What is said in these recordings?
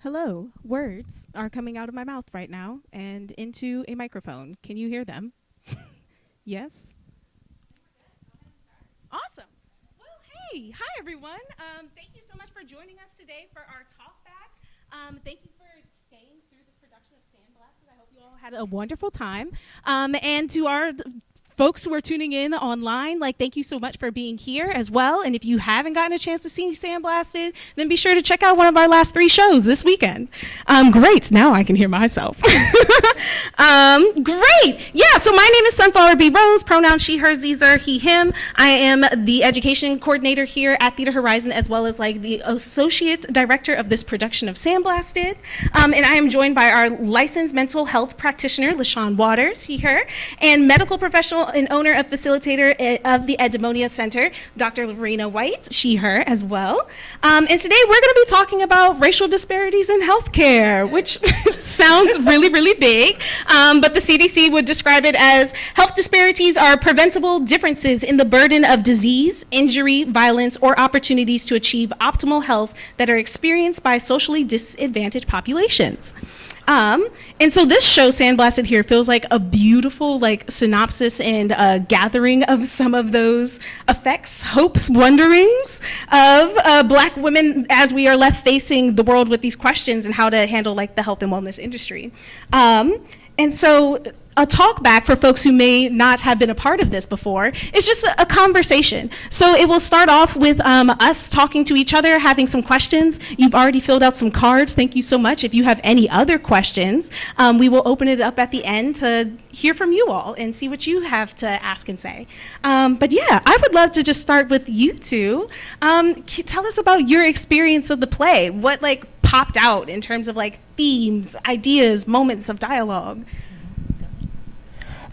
Hello, words are coming out of my mouth right now and into a microphone. Can you hear them? Yes? Awesome. Well, hey, hi everyone. Thank you so much for joining us today for our Talkback. Thank you for staying through this production of Sandblasted. I hope you all had a wonderful time. And to our folks who are tuning in online, like, thank you so much for being here as well. And if you haven't gotten a chance to see Sandblasted, then be sure to check out one of our last 3 shows this weekend. Great, now I can hear myself. Great, yeah, so my name is Sunflower B. Rose, pronouns she, her, Zer, he, him. I am the education coordinator here at Theater Horizon, as well as like the associate director of this production of Sandblasted. And I am joined by our licensed mental health practitioner, LaShawn Waters, he, her, and medical professional and owner of facilitator of the Eudaimonia Center, Dr. Lorena White, she, her as well. And today we're going to be talking about racial disparities in healthcare, which sounds really, really big, but the CDC would describe it as health disparities are preventable differences in the burden of disease, injury, violence, or opportunities to achieve optimal health that are experienced by socially disadvantaged populations. And so this show, Sandblasted, here feels like a beautiful like synopsis and gathering of some of those effects, hopes, wonderings of Black women as we are left facing the world with these questions and how to handle like the health and wellness industry. And so a talkback for folks who may not have been a part of this before is just a conversation. So it will start off with us talking to each other, having some questions. You've already filled out some cards. Thank you so much. If you have any other questions, we will open it up at the end to hear from you all and see what you have to ask and say. But yeah, I would love to just start with you two. Tell us about your experience of the play. What like popped out in terms of like themes, ideas, moments of dialogue?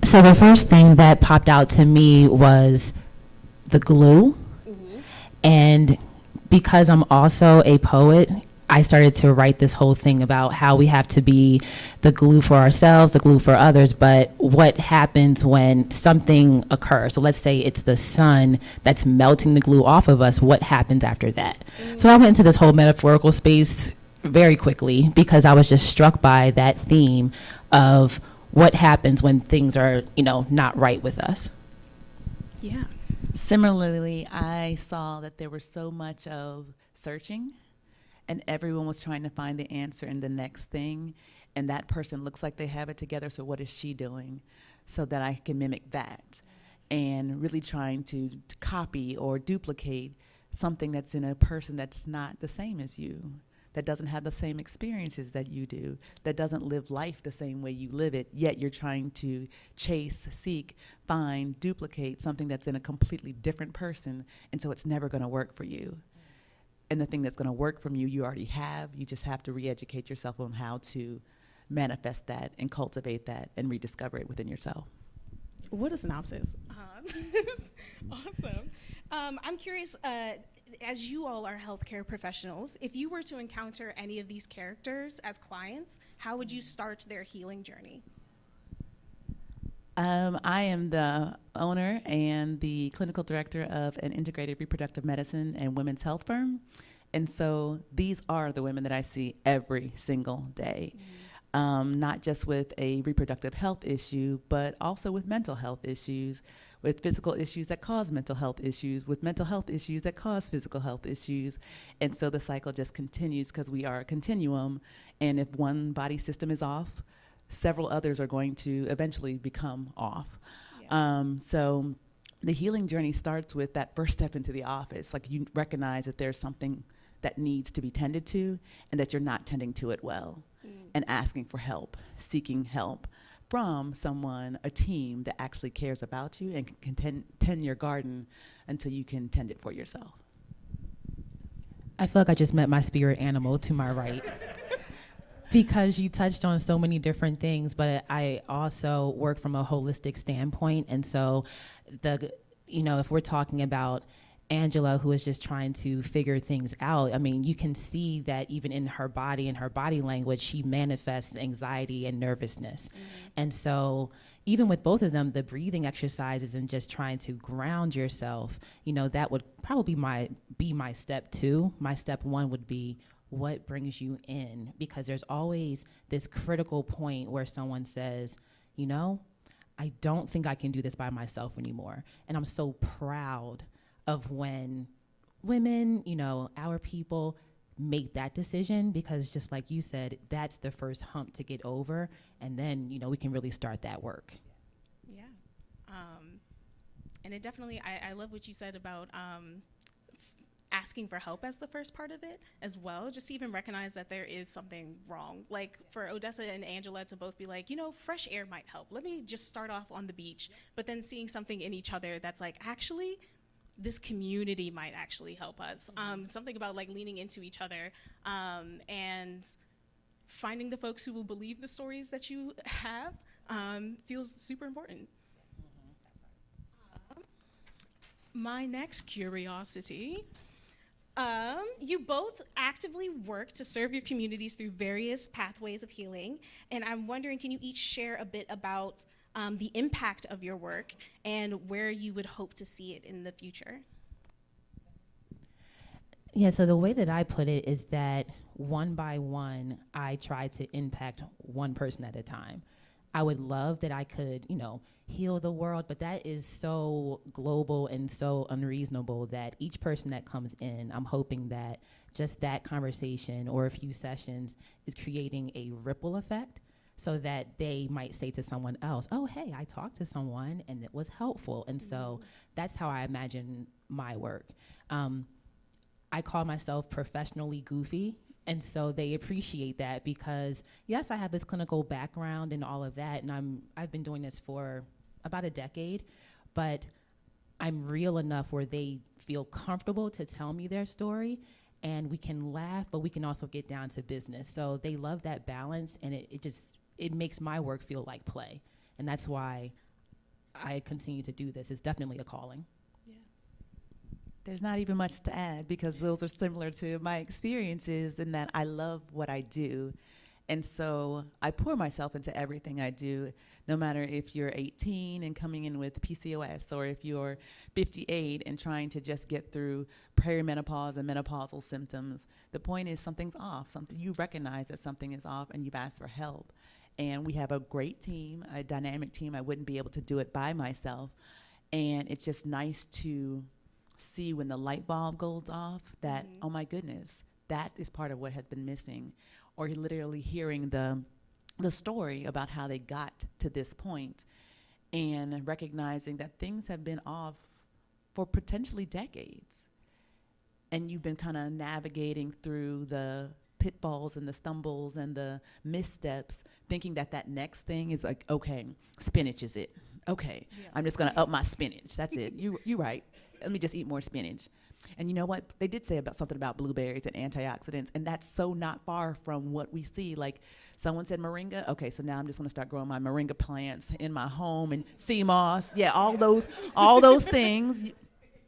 So the first thing that popped out to me was the glue. Mm-hmm. And because I'm also a poet, I started to write this whole thing about how we have to be the glue for ourselves, the glue for others, but what happens when something occurs. So let's say it's the sun that's melting the glue off of us. What happens after that? Mm-hmm. So I went into this whole metaphorical space very quickly because I was just struck by that theme of what happens when things are, not right with us. Yeah. Similarly, I saw that there was so much of searching and everyone was trying to find the answer in the next thing. And that person looks like they have it together. So what is she doing so that I can mimic that? And really trying to copy or duplicate something that's in a person that's not the same as you, that doesn't have the same experiences that you do, that doesn't live life the same way you live it, yet you're trying to chase, seek, find, duplicate something that's in a completely different person, and so it's never going to work for you. And the thing that's going to work from you already have. You just have to re-educate yourself on how to manifest that and cultivate that and rediscover it within yourself. What a synopsis. Awesome. I'm curious, as you all are healthcare professionals, if you were to encounter any of these characters as clients, how would you start their healing journey? I am the owner and the clinical director of an integrated reproductive medicine and women's health firm. And so these are the women that I see every single day. Mm-hmm. Not just with a reproductive health issue, but also with mental health issues, with physical issues that cause mental health issues, with mental health issues that cause physical health issues. And so the cycle just continues because we are a continuum. And if one body system is off, several others are going to eventually become off. Yeah. So the healing journey starts with that first step into the office. Like you recognize that there's something that needs to be tended to and that you're not tending to it well, and asking for help, seeking help from someone, a team that actually cares about you and can tend your garden until you can tend it for yourself. I feel like I just met my spirit animal to my right. Because you touched on so many different things, but I also work from a holistic standpoint. And so if we're talking about Angela, who is just trying to figure things out, I mean, you can see that even in her body and her body language, she manifests anxiety and nervousness. Mm-hmm. And so, even with both of them, the breathing exercises and just trying to ground yourself, that would probably be my step 2. My step 1 would be, what brings you in? Because there's always this critical point where someone says, I don't think I can do this by myself anymore. And I'm so proud of when women, our people, make that decision, because just like you said, that's the first hump to get over, and then we can really start that work. Yeah. And it definitely, I love what you said about asking for help as the first part of it as well, just to even recognize that there is something wrong. Like for Odessa and Angela to both be like, fresh air might help. Let me just start off on the beach, but then seeing something in each other that's like, actually, this community might actually help us. Something about like leaning into each other and finding the folks who will believe the stories that you have feels super important. My next curiosity, you both actively work to serve your communities through various pathways of healing, and I'm wondering, can you each share a bit about the impact of your work and where you would hope to see it in the future? Yeah, so the way that I put it is that one by one, I try to impact one person at a time. I would love that I could, heal the world, but that is so global and so unreasonable that each person that comes in, I'm hoping that just that conversation or a few sessions is creating a ripple effect, so that they might say to someone else, oh, hey, I talked to someone and it was helpful. And so that's how I imagine my work. I call myself professionally goofy, and so they appreciate that because, yes, I have this clinical background and all of that, and I've been doing this for about a decade, but I'm real enough where they feel comfortable to tell me their story, and we can laugh, but we can also get down to business. So they love that balance, and it makes my work feel like play. And that's why I continue to do this. It's definitely a calling. Yeah. There's not even much to add, because those are similar to my experiences in that I love what I do. And so I pour myself into everything I do, no matter if you're 18 and coming in with PCOS, or if you're 58 and trying to just get through perimenopause and menopausal symptoms. The point is, something's off. You recognize that something is off and you've asked for help. And we have a great team, a dynamic team. I wouldn't be able to do it by myself. And it's just nice to see when the light bulb goes off that, oh my goodness, that is part of what has been missing. Or literally hearing the story about how they got to this point, and recognizing that things have been off for potentially decades. And you've been kind of navigating through the pitfalls and the stumbles and the missteps, thinking that next thing is like, okay, spinach is it. Okay, yeah. I'm just going to up my spinach. That's it. You're right. Let me just eat more spinach. And you know what? They did say something about blueberries and antioxidants, and that's so not far from what we see. Like someone said moringa. Okay, so now I'm just going to start growing my moringa plants in my home, and sea moss. Yeah, all those things.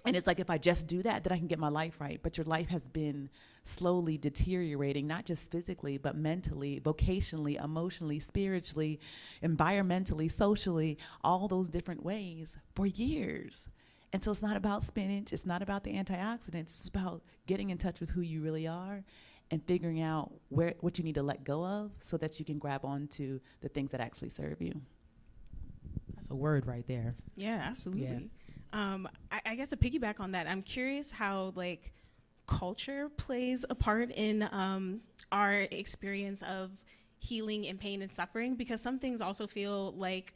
And it's like, if I just do that, then I can get my life right. But your life has been slowly deteriorating, not just physically, but mentally, vocationally, emotionally, spiritually, environmentally, socially, all those different ways for years. And so it's not about spinach, it's not about the antioxidants, it's about getting in touch with who you really are and figuring out what you need to let go of so that you can grab onto the things that actually serve you. That's a word right there. Yeah, absolutely. Yeah. I guess to piggyback on that, I'm curious how culture plays a part in our experience of healing and pain and suffering, because some things also feel like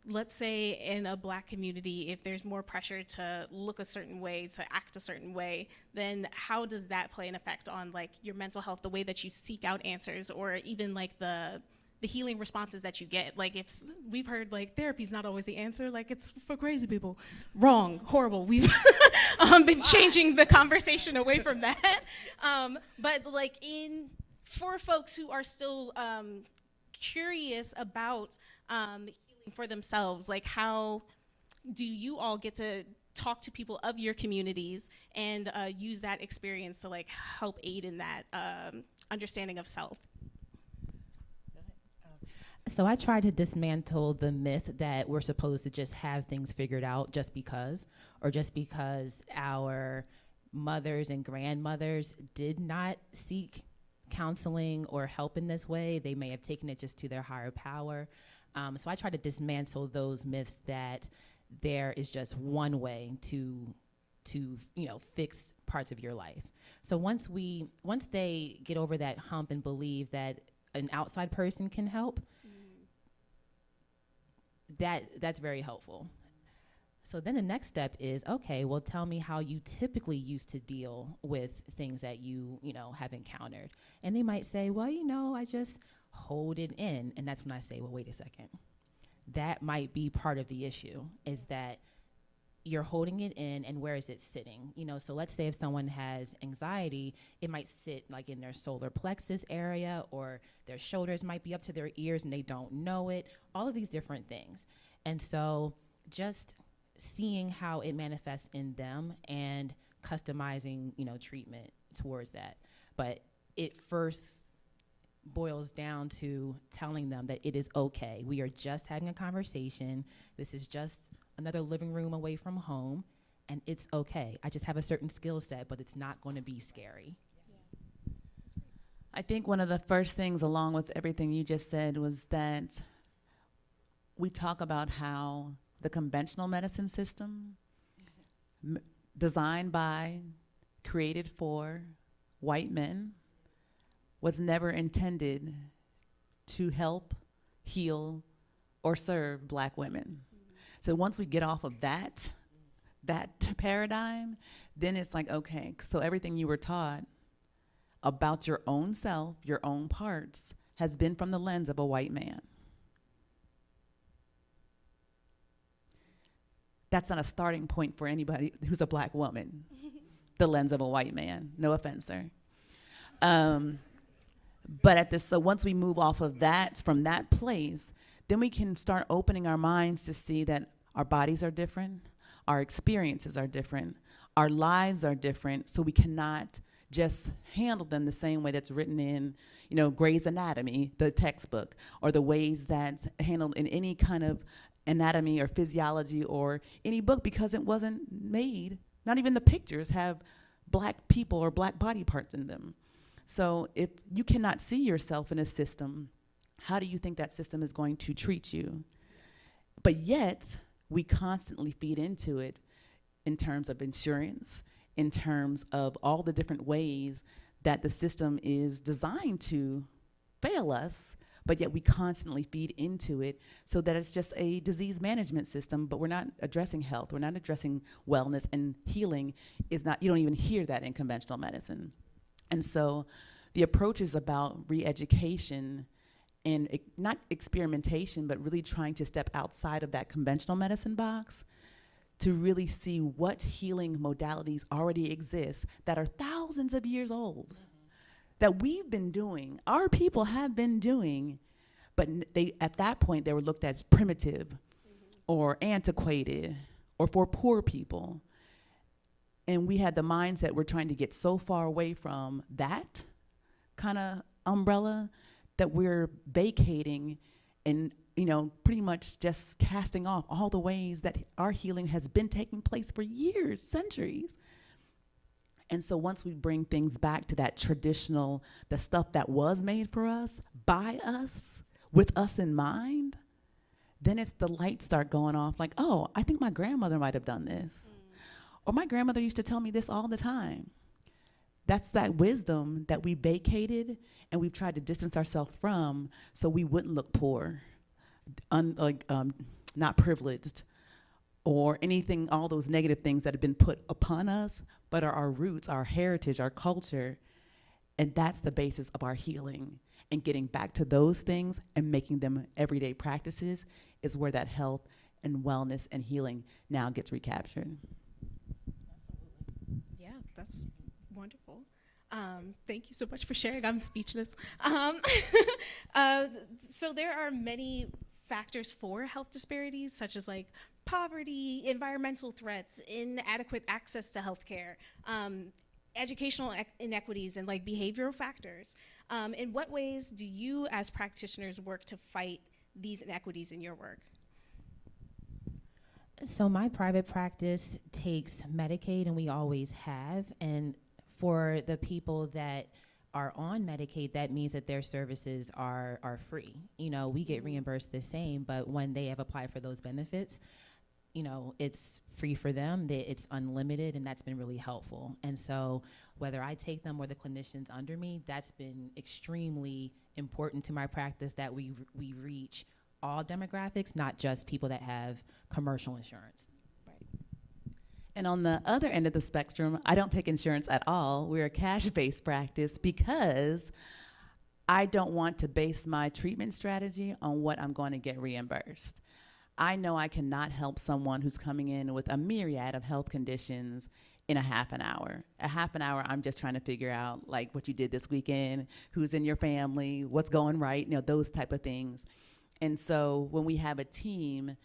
let's say in a Black community, if there's more pressure to look a certain way, to act a certain way, then how does that play an effect on your mental health, the way that you seek out answers, or even the healing responses that you get? If we've heard therapy's not always the answer, it's for crazy people. Wrong, horrible. We've been changing the conversation away from that. But for folks who are still curious about healing for themselves, how do you all get to talk to people of your communities and use that experience to help aid in that understanding of self? So I try to dismantle the myth that we're supposed to just have things figured out just because, or just because our mothers and grandmothers did not seek counseling or help in this way. They may have taken it just to their higher power. So I try to dismantle those myths that there is just one way to fix parts of your life. So once they get over that hump and believe that an outside person can help, that's very helpful. So then the next step is, okay, well, tell me how you typically used to deal with things that you have encountered. And they might say, well, I just hold it in. And that's when I say, well, wait a second. That might be part of the issue, is that you're holding it in, and where is it sitting? So let's say if someone has anxiety, it might sit like in their solar plexus area, or their shoulders might be up to their ears and they don't know it, all of these different things. And so just seeing how it manifests in them and customizing, treatment towards that. But it first boils down to telling them that it is okay. We are just having a conversation. This is just another living room away from home, and it's okay. I just have a certain skill set, but it's not going to be scary. I think one of the first things, along with everything you just said, was that we talk about how the conventional medicine system, designed by, created for white men, was never intended to help, heal, or serve black women. So once we get off of that paradigm, then it's like, okay, so everything you were taught about your own self, your own parts, has been from the lens of a white man. That's not a starting point for anybody who's a black woman, the lens of a white man. No offense, sir. So once we move off of that, from that place, then we can start opening our minds to see that our bodies are different, our experiences are different, our lives are different, so we cannot just handle them the same way that's written in, Grey's Anatomy, the textbook, or the ways that's handled in any kind of anatomy or physiology or any book, because it wasn't made, not even the pictures have black people or black body parts in them. So if you cannot see yourself in a system, how do you think that system is going to treat you? But yet, we constantly feed into it in terms of insurance, in terms of all the different ways that the system is designed to fail us, but yet we constantly feed into it so that it's just a disease management system, but we're not addressing health, we're not addressing wellness, and healing is not, you don't even hear that in conventional medicine. And so the approach is about re-education and not experimentation, but really trying to step outside of that conventional medicine box to really see what healing modalities already exist that are thousands of years old, that we've been doing, our people have been doing, but at that point they were looked at as primitive or antiquated or for poor people. And we had the mindset we're trying to get so far away from that kind of umbrella that we're vacating and pretty much just casting off all the ways that our healing has been taking place for years, centuries. And so once we bring things back to that traditional, the stuff that was made for us, by us, with us in mind, then it's the lights start going off like, oh, I think my grandmother might have done this. Or my grandmother used to tell me this all the time. That's that wisdom that we vacated and we've tried to distance ourselves from so we wouldn't look poor, not privileged, or anything, all those negative things that have been put upon us, but are our roots, our heritage, our culture. And that's the basis of our healing. And getting back to those things and making them everyday practices is where that health and wellness and healing now gets recaptured. Yeah, that's wonderful. Thank you so much for sharing. I'm speechless. So there are many factors for health disparities, such as like poverty, environmental threats, inadequate access to healthcare, educational inequities, and like behavioral factors. In what ways do you as practitioners work to fight these inequities in your work? So my private practice takes Medicaid, and we always have. And for the people that are on Medicaid, that means that their services are free. You know, we get reimbursed the same, but when they have applied for those benefits, you know, it's free for them, it's unlimited, and that's been really helpful. And so whether I take them or the clinicians under me, that's been extremely important to my practice, that we reach all demographics, not just people that have commercial insurance. Right. And on the other end of the spectrum, I don't take insurance at all. We're a cash-based practice because I don't want to base my treatment strategy on what I'm going to get reimbursed. I know I cannot help someone who's coming in with a myriad of health conditions in a half an hour. A half an hour, I'm just trying to figure out like what you did this weekend, who's in your family, what's going right, you know, those type of things. And so when we have a team,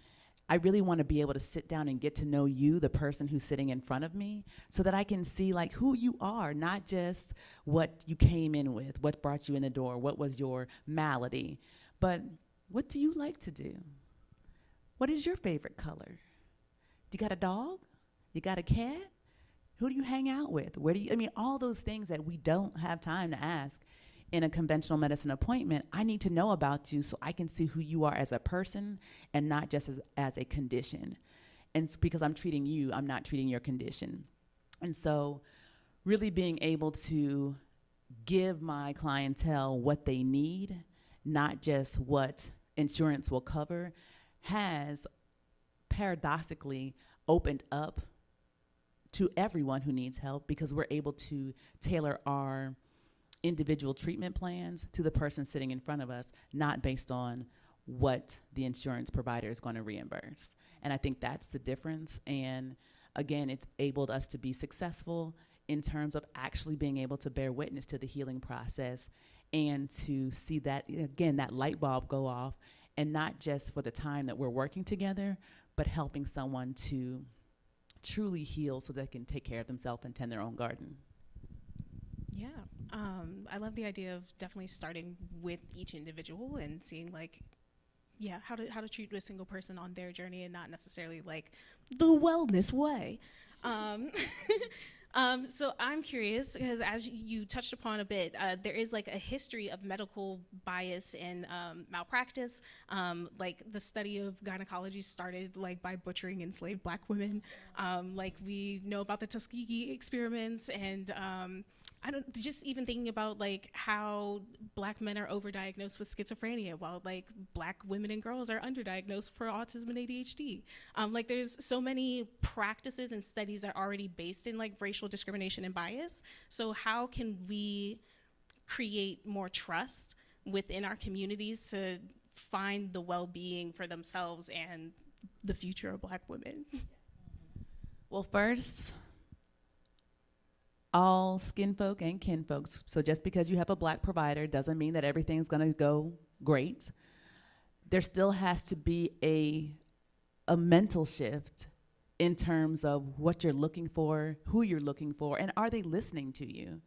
I really want to be able to sit down and get to know you, the person who's sitting in front of me, so that I can see like who you are, not just what you came in with, what brought you in the door, what was your malady, but what do you like to do? What is your favorite color? You got a dog? You got a cat? Who do you hang out with? Where do you, I mean, all those things that we don't have time to ask in a conventional medicine appointment. I need to know about you so I can see who you are as a person and not just as a condition. And it's because I'm treating you, I'm not treating your condition. And so really being able to give my clientele what they need, not just what insurance will cover, has paradoxically opened up to everyone who needs help, because we're able to tailor our individual treatment plans to the person sitting in front of us, not based on what the insurance provider is going to reimburse. And I think that's the difference. And again, it's enabled us to be successful in terms of actually being able to bear witness to the healing process and to see that, again, that light bulb go off, and not just for the time that we're working together, but helping someone to truly heal so they can take care of themselves and tend their own garden. Yeah, I love the idea of definitely starting with each individual and seeing like, yeah, how to treat a single person on their journey, and not necessarily like the wellness way. So I'm curious, because as you touched upon a bit, there is like a history of medical bias and malpractice. Like the study of gynecology started like by butchering enslaved Black women. Like we know about the Tuskegee experiments, and I don't, just even thinking about like how Black men are overdiagnosed with schizophrenia, while like Black women and girls are underdiagnosed for autism and ADHD. Like there's so many practices and studies that are already based in like racial discrimination and bias. So how can we create more trust within our communities to find the well-being for themselves and the future of Black women? Well, first, all skin folk and kin folks. So just because you have a Black provider doesn't mean that everything's going to go great. There still has to be a mental shift in terms of what you're looking for, who you're looking for, and are they listening to you?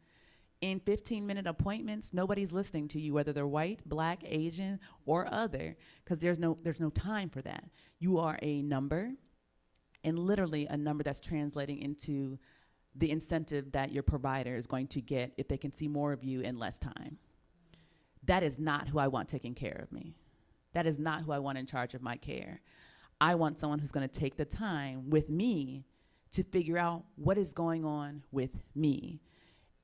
In 15-minute appointments, nobody's listening to you, whether they're white, Black, Asian, or other, because there's no time for that. You are a number, and literally a number that's translating into the incentive that your provider is going to get if they can see more of you in less time. That is not who I want taking care of me. That is not who I want in charge of my care. I want someone who's going to take the time with me to figure out what is going on with me.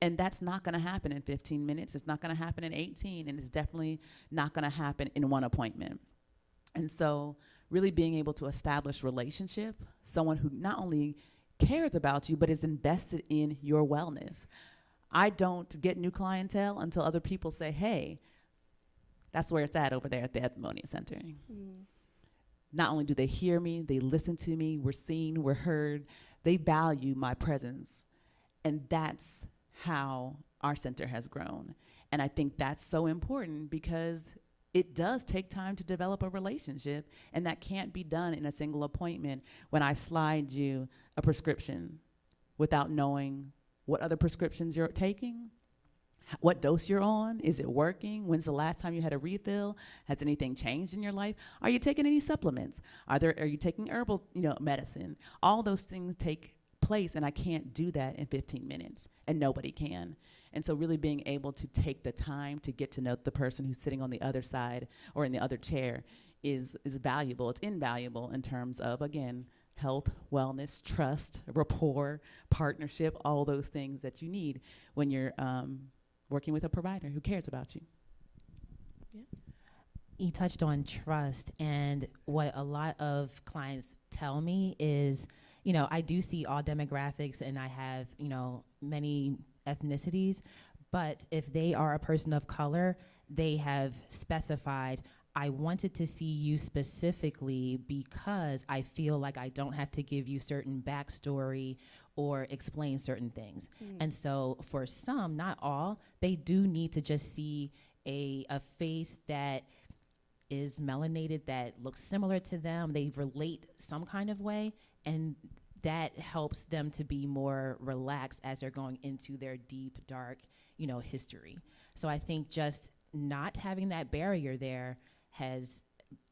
And that's not going to happen in 15 minutes. It's not going to happen in 18, and it's definitely not going to happen in one appointment. And so really being able to establish relationship, someone who not only cares about you, but is invested in your wellness. I don't get new clientele until other people say, hey, that's where it's at over there at the Edmonia Center. Not only do they hear me, they listen to me, we're seen, we're heard, they value my presence. And that's how our center has grown. And I think that's so important, because it does take time to develop a relationship, and that can't be done in a single appointment when I slide you a prescription without knowing what other prescriptions you're taking, what dose you're on. Is it working? When's the last time you had a refill? Has anything changed in your life? Are you taking any supplements? Are you taking herbal, medicine? All those things take place, and I can't do that in 15 minutes, and nobody can. And so really being able to take the time to get to know the person who's sitting on the other side or in the other chair is valuable. It's invaluable in terms of, again, health, wellness, trust, rapport, partnership, all those things that you need when you're working with a provider who cares about you. Yeah. You touched on trust, and what a lot of clients tell me is, I do see all demographics and I have, many ethnicities, but if they are a person of color, they have specified, I wanted to see you specifically because I feel like I don't have to give you certain backstory or explain certain things. And so for some, not all, they do need to just see a face that is melanated, that looks similar to them. They relate some kind of way, and that helps them to be more relaxed as they're going into their deep, dark, history. So I think just not having that barrier there has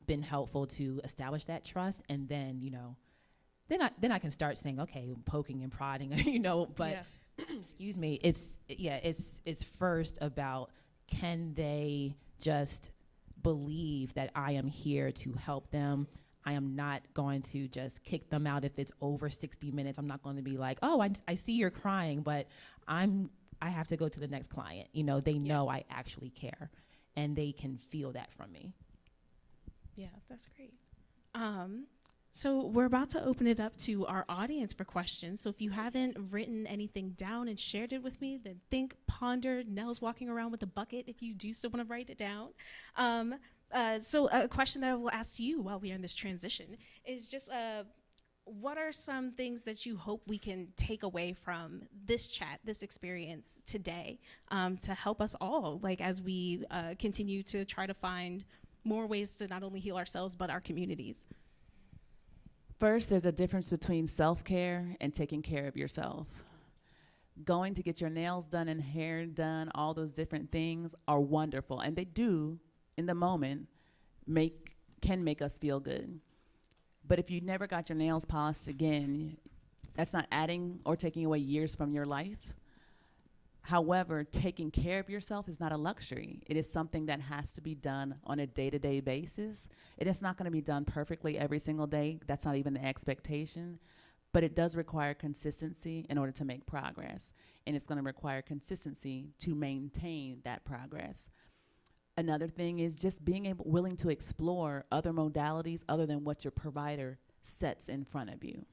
been helpful to establish that trust, and then then I can start saying, okay, poking and prodding, but excuse me, it's first about, can they just believe that I am here to help them? I am not going to just kick them out if it's over 60 minutes. I'm not going to be like, oh, I see you're crying, but I have to go to the next client. They know I actually care, and they can feel that from me. Yeah, that's great. So we're about to open it up to our audience for questions. So if you haven't written anything down and shared it with me, then think, ponder. Nell's walking around with a bucket if you do still want to write it down. So a question that I will ask you while we are in this transition is just, what are some things that you hope we can take away from this chat, this experience today, to help us all, as we continue to try to find more ways to not only heal ourselves, but our communities? First, there's a difference between self-care and taking care of yourself. Going to get your nails done and hair done, all those different things are wonderful, and they do, in the moment, can make us feel good. But if you never got your nails polished again, that's not adding or taking away years from your life. However, taking care of yourself is not a luxury. It is something that has to be done on a day-to-day basis. It is not going to be done perfectly every single day. That's not even the expectation. But it does require consistency in order to make progress. And it's going to require consistency to maintain that progress. Another thing is just being willing to explore other modalities other than what your provider sets in front of you.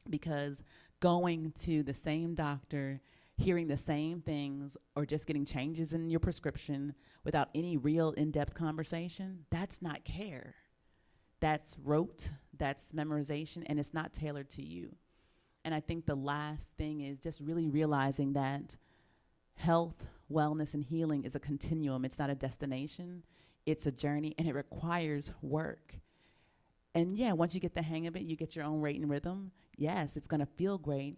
Because going to the same doctor, hearing the same things, or just getting changes in your prescription without any real in-depth conversation, that's not care. That's rote, that's memorization, and it's not tailored to you. And I think the last thing is just really realizing that health, wellness, and healing is a continuum. It's not a destination. It's a journey, and it requires work. And yeah, once you get the hang of it, you get your own rate and rhythm. Yes, it's going to feel great.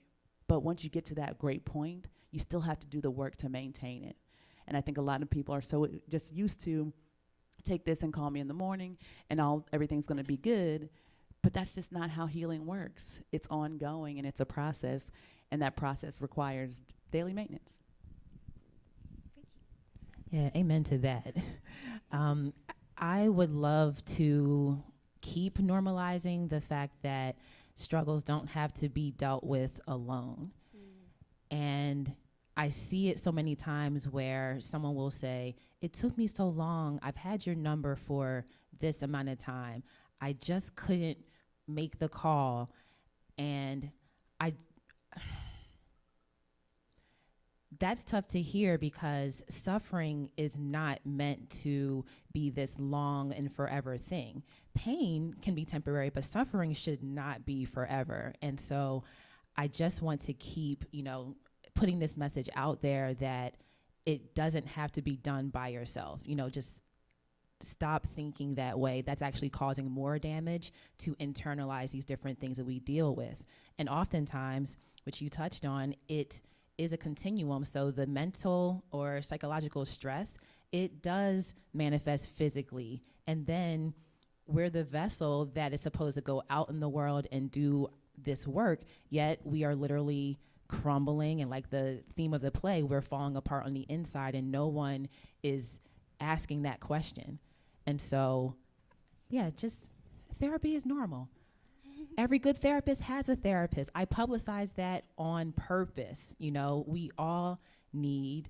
But once you get to that great point, you still have to do the work to maintain it. And I think a lot of people are so just used to take this and call me in the morning and everything's going to be good. But that's just not how healing works. It's ongoing and it's a process. And that process requires daily maintenance. Yeah, amen to that. I would love to keep normalizing the fact that struggles don't have to be dealt with alone. And I see it so many times where someone will say, it took me so long. I've had your number for this amount of time. I just couldn't make the call. And that's tough to hear, because suffering is not meant to be this long and forever thing. Pain can be temporary, but suffering should not be forever. And so I just want to keep, putting this message out there that it doesn't have to be done by yourself. Just stop thinking that way. That's actually causing more damage to internalize these different things that we deal with. And oftentimes, which you touched on, it is a continuum. So the mental or psychological stress, it does manifest physically. And then we're the vessel that is supposed to go out in the world and do this work, yet we are literally crumbling, and like the theme of the play, we're falling apart on the inside, and no one is asking that question. And so, yeah, just therapy is normal. Every good therapist has a therapist. I publicize that on purpose. You know, we all need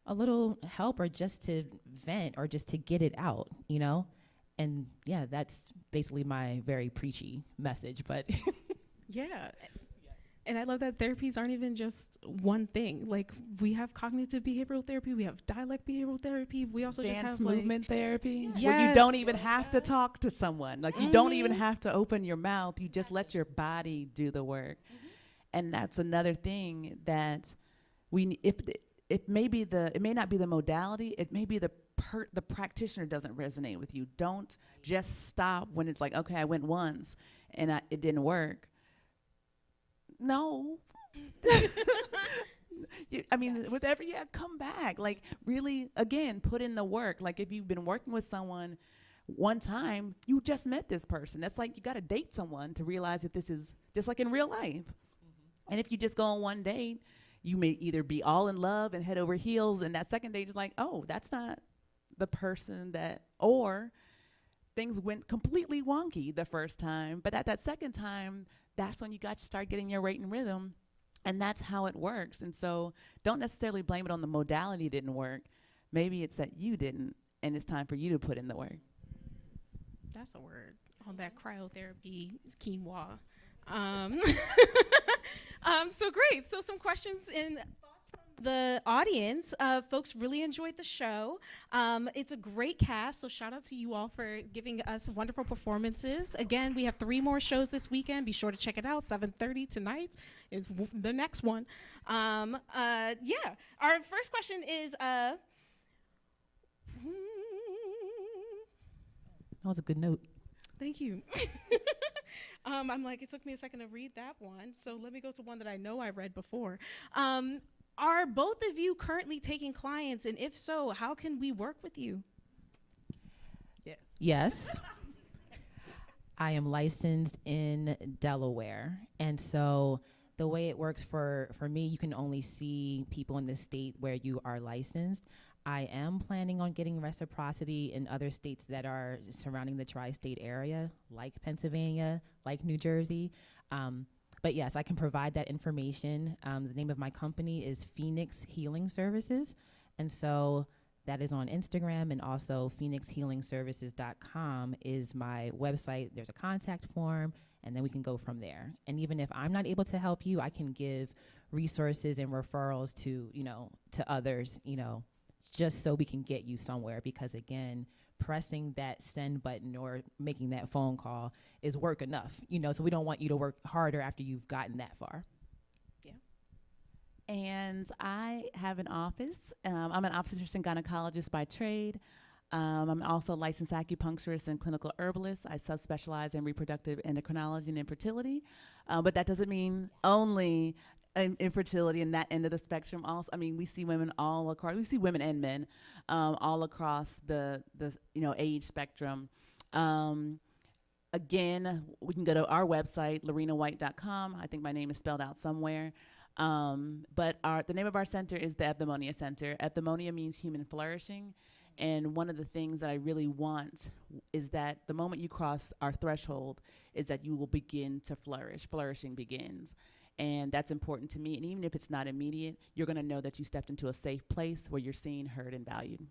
a little help, or just to vent, or just to get it out, you know? And yeah, that's basically my very preachy message, but Yeah. And I love that therapies aren't even just one thing. Like, we have cognitive behavioral therapy, we have dialect behavioral therapy, we also just Dance have movement therapy, where you Yes. don't even have to talk to someone. Like, you don't even have to open your mouth. You just let your body do the work. And that's another thing that it may not be the modality, it may be the practitioner doesn't resonate with you. Don't just stop when it's like, okay, I went once and it didn't work. No. Come back. Like, really, again, put in the work. Like, if you've been working with someone one time, you just met this person. That's like, you got to date someone to realize that this is just like in real life. And if you just go on one date, you may either be all in love and head over heels, and that second date is like, oh, that's not the person or things went completely wonky the first time, but at that second time, that's when you got to start getting your rate and rhythm, and that's how it works. And so don't necessarily blame it on the modality didn't work. Maybe it's that you didn't, and it's time for you to put in the work. That's a word. All that cryotherapy quinoa. So great. So some questions and thoughts from the audience. Folks really enjoyed the show. It's a great cast, so shout out to you all for giving us wonderful performances. Again, we have 3 more shows this weekend. Be sure to check it out. 7:30 tonight is the next one. Yeah. Our first question is, that was a good note. thank you. I'm like, it took me a second to read that one, so let me go to one that I know I read before. Are both of you currently taking clients, and if so, how can we work with you? Yes. I am licensed in Delaware, and so the way it works for me, you can only see people in the state where you are licensed. I am planning on getting reciprocity in other states that are surrounding the tri-state area, like Pennsylvania, like New Jersey. But yes, I can provide that information. The name of my company is Phoenix Healing Services. And so that is on Instagram, and also phoenixhealingservices.com is my website. There's a contact form, and then we can go from there. And even if I'm not able to help you, I can give resources and referrals to others, just so we can get you somewhere. Because again, pressing that send button or making that phone call is work enough, so we don't want you to work harder after you've gotten that far. Yeah. And I have an office. I'm an obstetrician gynecologist by trade. I'm also a licensed acupuncturist and clinical herbalist. I subspecialize in reproductive endocrinology and infertility. But that doesn't mean only infertility and that end of the spectrum. Also, we see women all across. We see women and men all across the age spectrum. Again, we can go to our website, larinawhite.com. I think my name is spelled out somewhere. But the name of our center is the Eudaimonia Center. Eudaimonia means human flourishing. And one of the things that I really want is that the moment you cross our threshold is that you will begin to flourish. Flourishing begins. And that's important to me. And even if it's not immediate, you're going to know that you stepped into a safe place where you're seen, heard, and valued.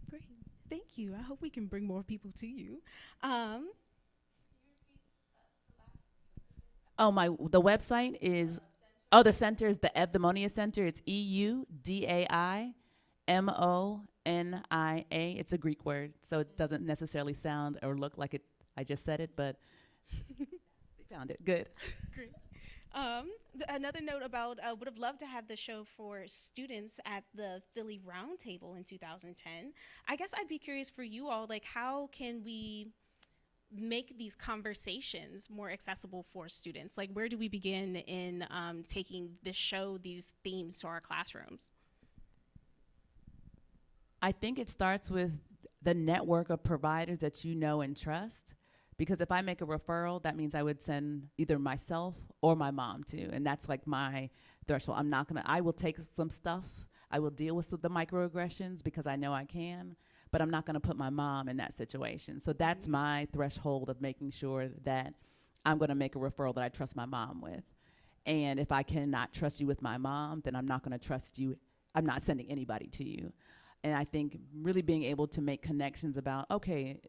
Great. Thank you. I hope we can bring more people to you. The website is, the center is the Eudaimonia Center. It's EUDAIMONIA. It's a Greek word, so it doesn't necessarily sound or look like it. I just said it, but they found it. Good. Great. Another note about, would have loved to have the show for students at the Philly Roundtable in 2010. I guess I'd be curious for you all, like, how can we make these conversations more accessible for students? Like, where do we begin in taking this show, these themes to our classrooms? I think it starts with the network of providers that you know and trust. Because if I make a referral, that means I would send either myself or my mom to. And that's like my threshold. I will take some stuff. I will deal with the microaggressions because I know I can, but I'm not going to put my mom in that situation. So that's my threshold of making sure that I'm going to make a referral that I trust my mom with. And if I cannot trust you with my mom, then I'm not going to trust you. I'm not sending anybody to you. And I think really being able to make connections about, okay,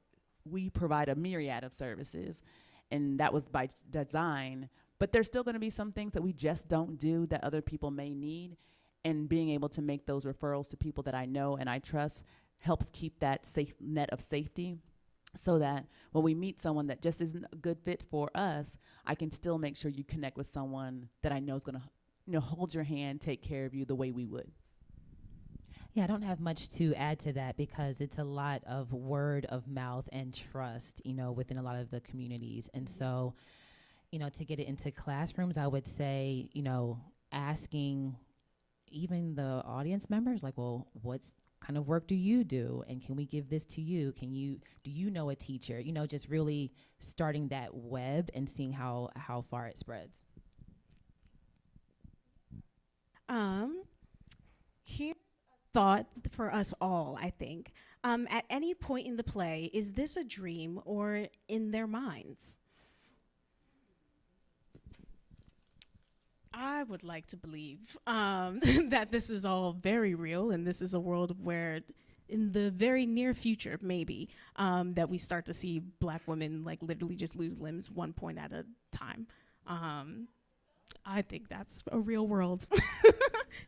we provide a myriad of services, and that was by design, but there's still going to be some things that we just don't do that other people may need, and being able to make those referrals to people that I know and I trust helps keep that safe net of safety, so that when we meet someone that just isn't a good fit for us, I can still make sure you connect with someone that I know is going to hold your hand, take care of you the way we would. Yeah, I don't have much to add to that because it's a lot of word of mouth and trust, within a lot of the communities. And so, to get it into classrooms, I would say, asking even the audience members, like, well, what kind of work do you do? And can we give this to you? Do you know a teacher? Just really starting that web and seeing how far it spreads. Here's a thought for us all, I think. At any point in the play, is this a dream or in their minds? I would like to believe that this is all very real, and this is a world where in the very near future, maybe, that we start to see Black women like literally just lose limbs one point at a time. I think that's a real world.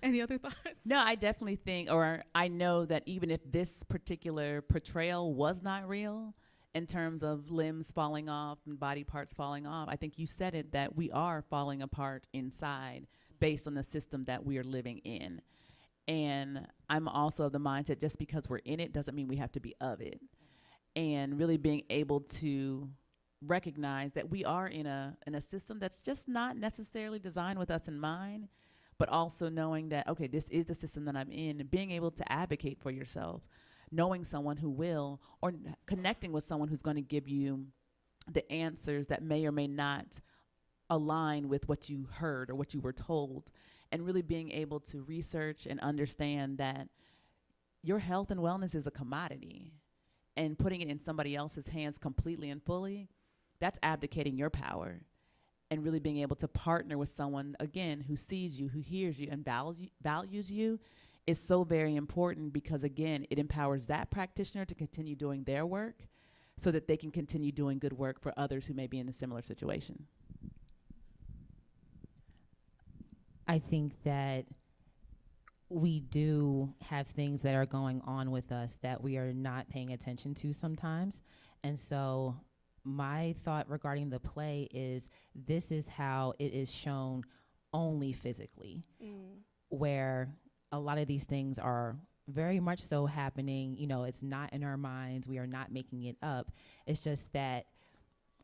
Any other thoughts? No, I definitely think, or I know that even if this particular portrayal was not real, in terms of limbs falling off and body parts falling off, I think you said it, that we are falling apart inside based on the system that we are living in. And I'm also of the mindset, just because we're in it doesn't mean we have to be of it. And really being able to recognize that we are in a system that's just not necessarily designed with us in mind, but also knowing that, okay, this is the system that I'm in, and being able to advocate for yourself, knowing someone who will, or connecting with someone who's going to give you the answers that may or may not align with what you heard or what you were told, and really being able to research and understand that your health and wellness is a commodity, and putting it in somebody else's hands completely and fully, that's abdicating your power. And really being able to partner with someone, again, who sees you, who hears you, and values you is so very important, because, again, it empowers that practitioner to continue doing their work so that they can continue doing good work for others who may be in a similar situation. I think that we do have things that are going on with us that we are not paying attention to sometimes. And so my thought regarding the play is, this is how it is shown only physically, where a lot of these things are very much so happening. It's not in our minds. We are not making it up. It's just that,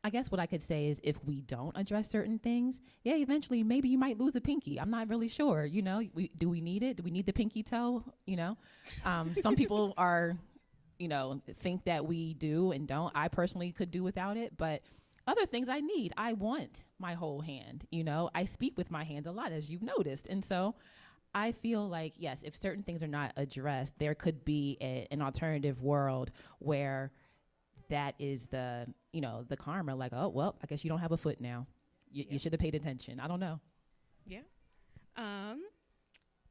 I guess what I could say is, if we don't address certain things, eventually maybe you might lose a pinky. I'm not really sure. Do we need it? Do we need the pinky toe? Some people are, think that we do and don't. I personally could do without it, but other things I need. I want my whole hand. I speak with my hands a lot, as you've noticed. And so I feel like, yes, if certain things are not addressed, there could be an alternative world where that is the karma, like, oh, well, I guess you don't have a foot now. You should have paid attention. I don't know. Yeah.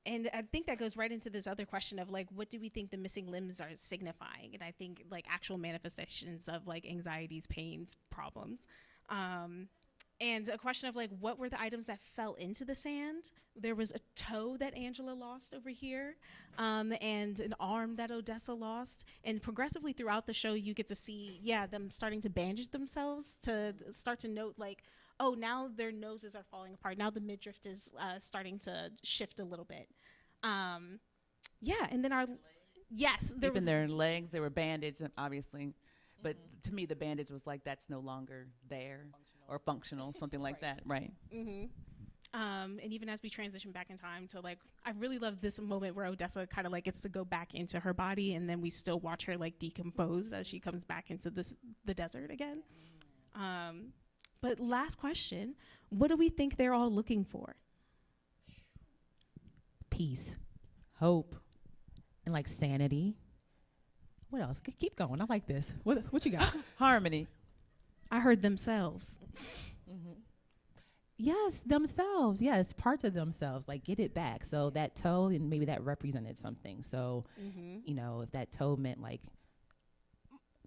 And I think that goes right into this other question of, like, what do we think the missing limbs are signifying? And I think, like, actual manifestations of, like, anxieties, pains, problems. And a question of, like, what were the items that fell into the sand? There was a toe that Angela lost over here, and an arm that Odessa lost. And progressively throughout the show, you get to see, them starting to bandage themselves, to start to note, like, oh, now their noses are falling apart. Now the midriff is starting to shift a little bit. And then there Even was their legs, they were bandaged, obviously. But to me, the bandage was like, that's no longer there or functional, something like that, right? And even as we transition back in time to like, I really love this moment where Odessa kind of like gets to go back into her body, and then we still watch her like decompose as she comes back into the desert again. But last question, what do we think they're all looking for? Peace, hope, and like sanity. What else? Keep going. I like this. What you got? Harmony. I heard themselves. Yes, themselves. Yes, parts of themselves. Like get it back. So that toe, and maybe that represented something. So, you know, if that toe meant like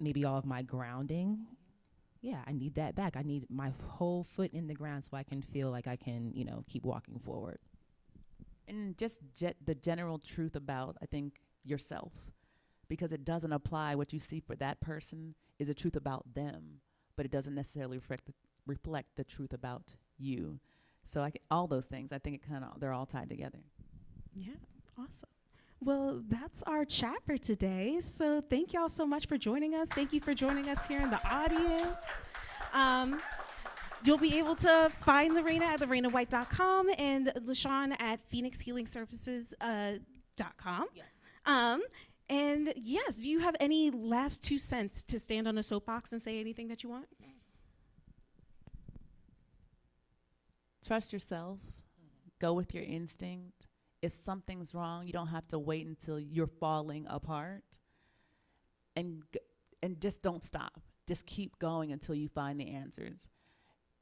maybe all of my grounding, yeah, I need that back. I need my whole foot in the ground so I can feel like I can, you know, keep walking forward. And just the general truth about, I think, yourself. Because it doesn't apply, what you see for that person is a truth about them, but it doesn't necessarily reflect the truth about you. So all those things, I think they're all tied together. Yeah, awesome. Well, that's our chat for today. So thank y'all so much for joining us. Thank you for joining us here in the audience. You'll be able to find Lorena at lorenawhite.com and LaShawn at phoenixhealingservices.com. Yes. And yes, do you have any last 2 cents to stand on a soapbox and say anything that you want? Trust yourself. Go with your instinct. If something's wrong, you don't have to wait until you're falling apart. And just don't stop. Just keep going until you find the answers.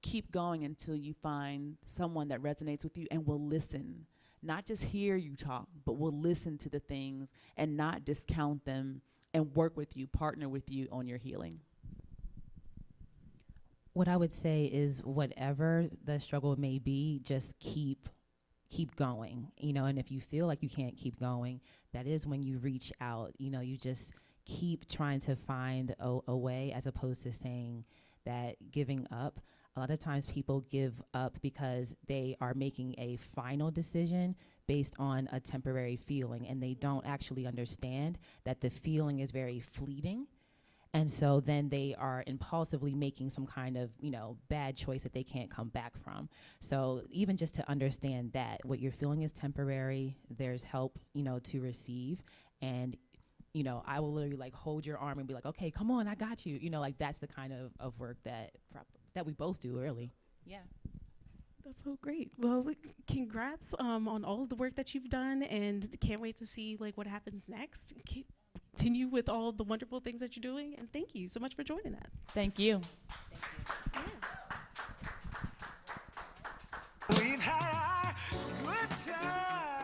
Keep going until you find someone that resonates with you and will listen. Not just hear you talk, but will listen to the things and not discount them and work with you, partner with you on your healing. What I would say is whatever the struggle may be, just keep going, you know, and if you feel like you can't keep going, that is when you reach out, you know, you just keep trying to find a way, as opposed to saying that giving up. A lot of times people give up because they are making a final decision based on a temporary feeling, and they don't actually understand that the feeling is very fleeting. And so then they are impulsively making some kind of, you know, bad choice that they can't come back from. So even just to understand that what you're feeling is temporary, there's help, you know, to receive. And, you know, I will literally like hold your arm and be like, okay, come on, I got you. You know, like that's the kind of work that we both do early. Yeah. That's so great. Well, congrats on all of the work that you've done, and can't wait to see like what happens next. Continue with all the wonderful things that you're doing, and thank you so much for joining us. Thank you. Yeah. We've had a good time.